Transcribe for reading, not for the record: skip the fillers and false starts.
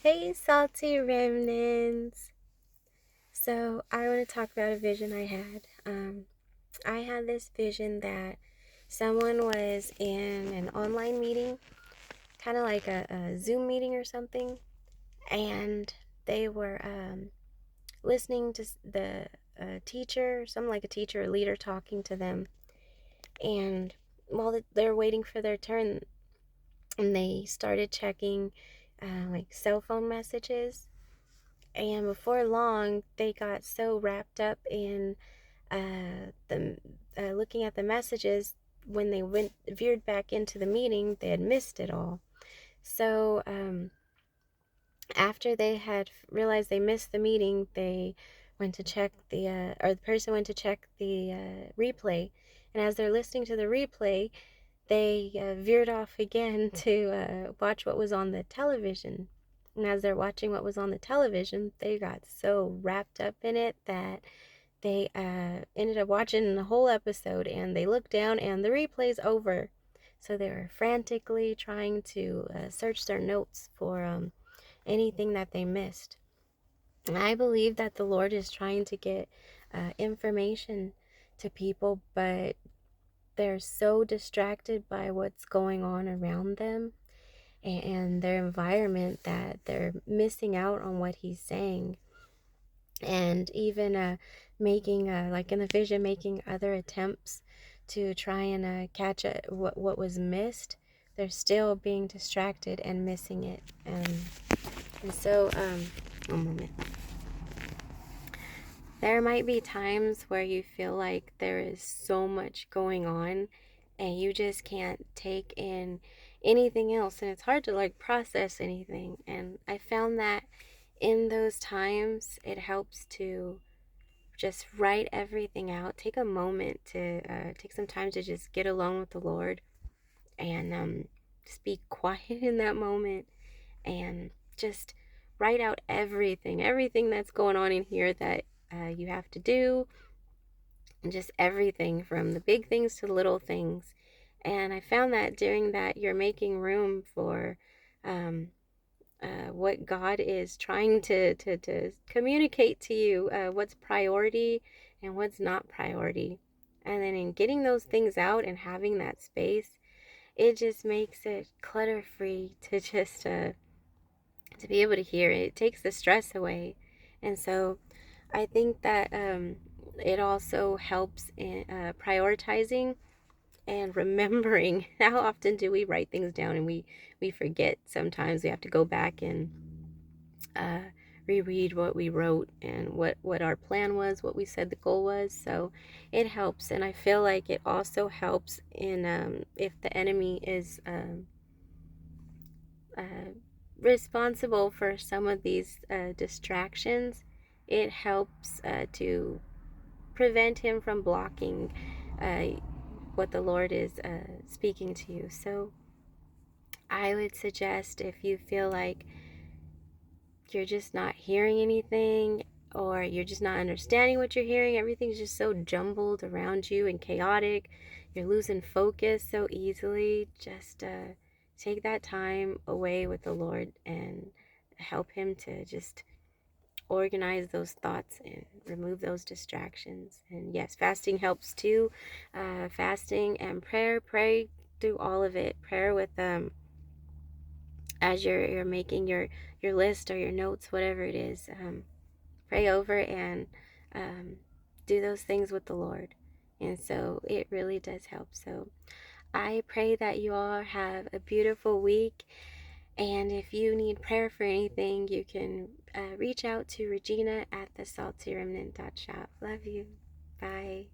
Hey, salty remnants. So, I want to talk about a vision I had. I had this vision that someone was in an online meeting, kind of like a Zoom meeting or something, and they were listening to the teacher, something like a teacher or leader talking to them. And while they're waiting for their turn, and they started checking like cell phone messages. And before long, they got so wrapped up in the looking at the messages. When they veered back into the meeting, they had missed it all. So after they had realized they missed the meeting, they went to check or the person went to check the replay. And as they're listening to the replay, they veered off again to watch what was on the television. And as they're watching what was on the television, they got so wrapped up in it that they ended up watching the whole episode, and they looked down and the replay's over. So they were frantically trying to search their notes for anything that they missed. And I believe that the Lord is trying to get information to people, but they're so distracted by what's going on around them and their environment that they're missing out on what he's saying. And even making like in the vision, making other attempts to try and catch what was missed. They're still being distracted and missing it. And so one moment. There might be times where you feel like there is so much going on and you just can't take in anything else, and it's hard to like process anything. And I found that in those times it helps to just write everything out. Take a moment to take some time to just get alone with the Lord and just be quiet in that moment and just write out everything that's going on in here that you have to do, and just everything from the big things to the little things. And I found that during that, you're making room for um, what God is trying to communicate to you, what's priority and what's not priority. And then in getting those things out and having that space, it just makes it clutter free to be able to hear it. It takes the stress away. And so I think that it also helps in prioritizing and remembering. How often do we write things down and we forget? Sometimes we have to go back and uh, reread what we wrote and what our plan was, what we said the goal was. So it helps. And I feel like it also helps in if the enemy is responsible for some of these distractions, it helps to prevent him from blocking what the Lord is speaking to you. So I would suggest, if you feel like you're just not hearing anything, or you're just not understanding what you're hearing, everything's just so jumbled around you and chaotic, you're losing focus so easily, just take that time away with the Lord and help him to just organize those thoughts and remove those distractions. And yes, fasting helps too. Fasting and prayer, pray through all of it. Prayer with as you're making your list or your notes, whatever it is. Pray over and um, do those things with the Lord. And so it really does help. So I pray that you all have a beautiful week. And if you need prayer for anything, you can reach out to Regina at thesaltyremnant.shop. Love you. Bye.